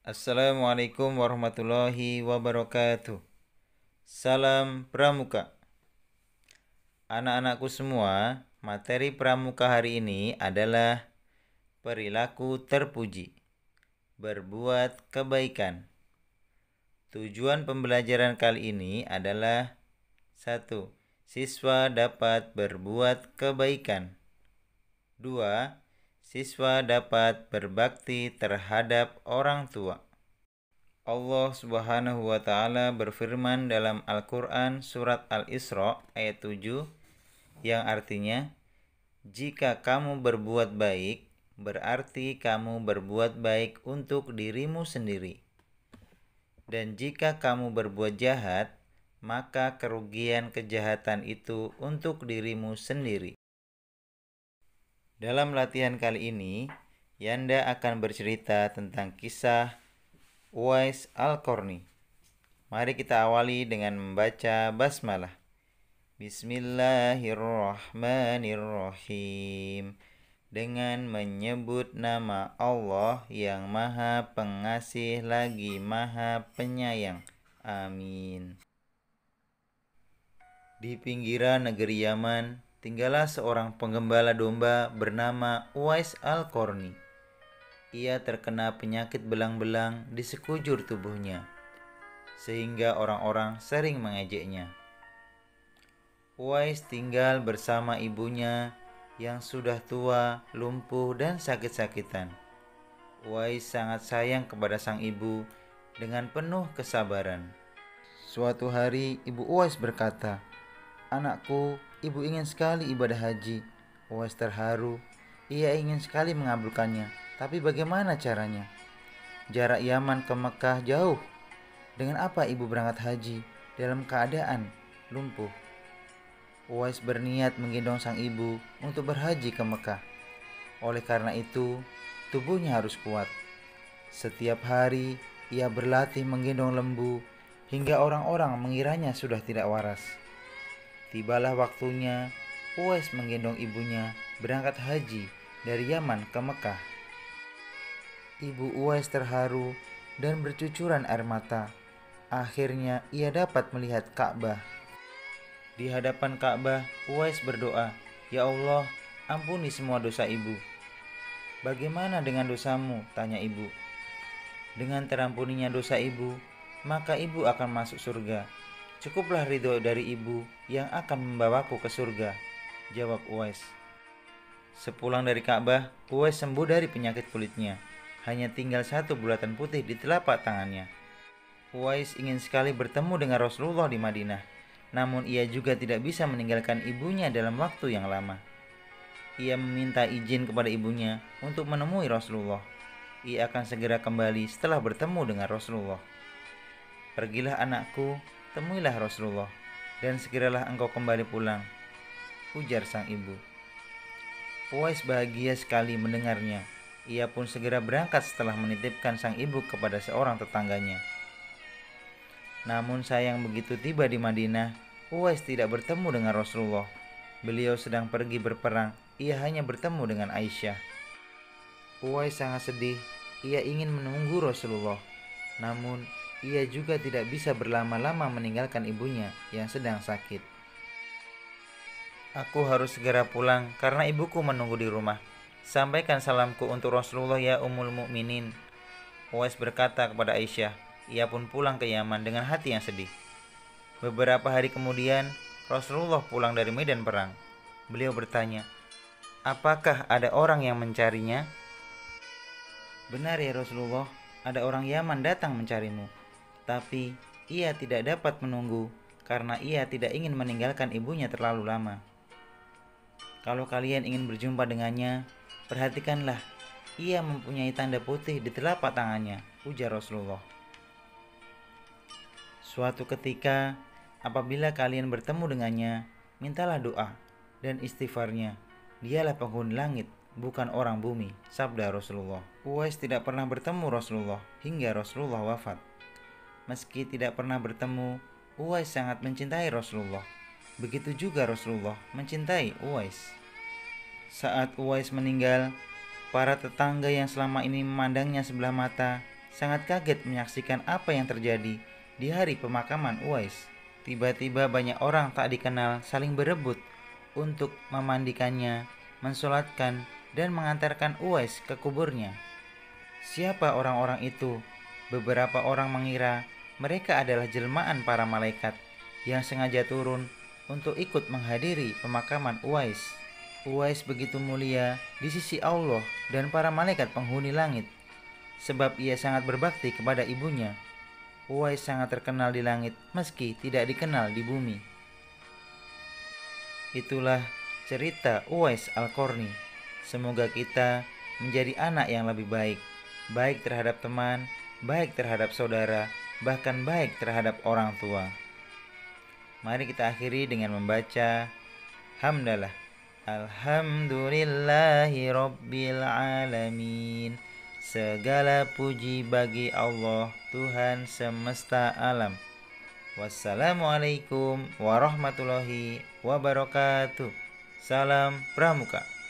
Assalamualaikum warahmatullahi wabarakatuh. Salam Pramuka. Anak-anakku semua, materi Pramuka hari ini adalah perilaku terpuji, berbuat kebaikan. Tujuan pembelajaran kali ini adalah 1. Siswa dapat berbuat kebaikan. 2. Siswa dapat berbakti terhadap orang tua. Allah Subhanahu wa taala berfirman dalam Al-Qur'an surat Al-Isra ayat 7 yang artinya, jika kamu berbuat baik, berarti kamu berbuat baik untuk dirimu sendiri. Dan jika kamu berbuat jahat, maka kerugian kejahatan itu untuk dirimu sendiri. Dalam latihan kali ini, Yanda akan bercerita tentang kisah Uwais Al-Qarni. Mari kita awali dengan membaca basmalah. Bismillahirrahmanirrahim. Dengan menyebut nama Allah yang Maha Pengasih lagi Maha Penyayang. Amin. Di pinggiran negeri Yaman, tinggallah seorang penggembala domba bernama Uwais Al-Qarni. Ia terkena penyakit belang-belang di sekujur tubuhnya, sehingga orang-orang sering mengejeknya. Uwais tinggal bersama ibunya yang sudah tua, lumpuh, dan sakit-sakitan. Uwais sangat sayang kepada sang ibu dengan penuh kesabaran. Suatu hari, ibu Uwais berkata, "Anakku, ibu ingin sekali ibadah haji." Uwais terharu. Ia ingin sekali mengabulkannya, tapi bagaimana caranya? Jarak Yaman ke Mekah jauh. Dengan apa ibu berangkat haji dalam keadaan lumpuh? Uwais berniat menggendong sang ibu untuk berhaji ke Mekah. Oleh karena itu, tubuhnya harus kuat. Setiap hari, ia berlatih menggendong lembu hingga orang-orang mengiranya sudah tidak waras. Tibalah waktunya, Uwais menggendong ibunya berangkat haji dari Yaman ke Mekah. Ibu Uwais terharu dan bercucuran air mata. Akhirnya ia dapat melihat Ka'bah. Di hadapan Ka'bah, Uwais berdoa, "Ya Allah, ampuni semua dosa ibu." "Bagaimana dengan dosamu?" tanya ibu. "Dengan terampuninya dosa ibu, maka ibu akan masuk surga. Cukuplah ridho dari ibu yang akan membawaku ke surga," jawab Uwais. Sepulang dari Ka'bah, Uwais sembuh dari penyakit kulitnya. Hanya tinggal satu bulatan putih di telapak tangannya. Uwais ingin sekali bertemu dengan Rasulullah di Madinah, namun ia juga tidak bisa meninggalkan ibunya dalam waktu yang lama. Ia meminta izin kepada ibunya untuk menemui Rasulullah. Ia akan segera kembali setelah bertemu dengan Rasulullah. "Pergilah anakku, temuilah Rasulullah, dan segeralah engkau kembali pulang," ujar sang ibu. Uwais bahagia sekali mendengarnya. Ia pun segera berangkat setelah menitipkan sang ibu kepada seorang tetangganya. Namun sayang begitu tiba di Madinah, Uwais tidak bertemu dengan Rasulullah. Beliau sedang pergi berperang, ia hanya bertemu dengan Aisyah. Uwais sangat sedih, ia ingin menunggu Rasulullah. Namun, ia juga tidak bisa berlama-lama meninggalkan ibunya yang sedang sakit. "Aku harus segera pulang karena ibuku menunggu di rumah. Sampaikan salamku untuk Rasulullah ya Ummul Mukminin," Uwais berkata kepada Aisyah. Ia pun pulang ke Yaman dengan hati yang sedih. Beberapa hari kemudian, Rasulullah pulang dari medan perang. Beliau bertanya, "Apakah ada orang yang mencarinya?" "Benar ya Rasulullah, ada orang Yaman datang mencarimu. Tapi ia tidak dapat menunggu karena ia tidak ingin meninggalkan ibunya terlalu lama. Kalau kalian ingin berjumpa dengannya, perhatikanlah, ia mempunyai tanda putih di telapak tangannya," ujar Rasulullah. "Suatu ketika, apabila kalian bertemu dengannya, mintalah doa dan istighfarnya. Dialah penghuni langit, bukan orang bumi," sabda Rasulullah. Uwais tidak pernah bertemu Rasulullah hingga Rasulullah wafat. Meski tidak pernah bertemu, Uwais sangat mencintai Rasulullah. Begitu juga Rasulullah mencintai Uwais. Saat Uwais meninggal, para tetangga yang selama ini memandangnya sebelah mata sangat kaget menyaksikan apa yang terjadi di hari pemakaman Uwais. Tiba-tiba banyak orang tak dikenal saling berebut untuk memandikannya, mensolatkan, dan mengantarkan Uwais ke kuburnya. Siapa orang-orang itu? Beberapa orang mengira mereka adalah jelmaan para malaikat yang sengaja turun untuk ikut menghadiri pemakaman Uwais. Uwais begitu mulia di sisi Allah dan para malaikat penghuni langit, sebab ia sangat berbakti kepada ibunya. Uwais sangat terkenal di langit meski tidak dikenal di bumi. Itulah cerita Uwais Al-Qarni. Semoga kita menjadi anak yang lebih baik, baik terhadap teman, baik terhadap saudara, bahkan baik terhadap orang tua. Mari kita akhiri dengan membaca hamdalah. Alhamdulillahi Rabbil Alamin. Segala puji bagi Allah, Tuhan semesta alam. Wassalamualaikum warahmatullahi wabarakatuh. Salam Pramuka.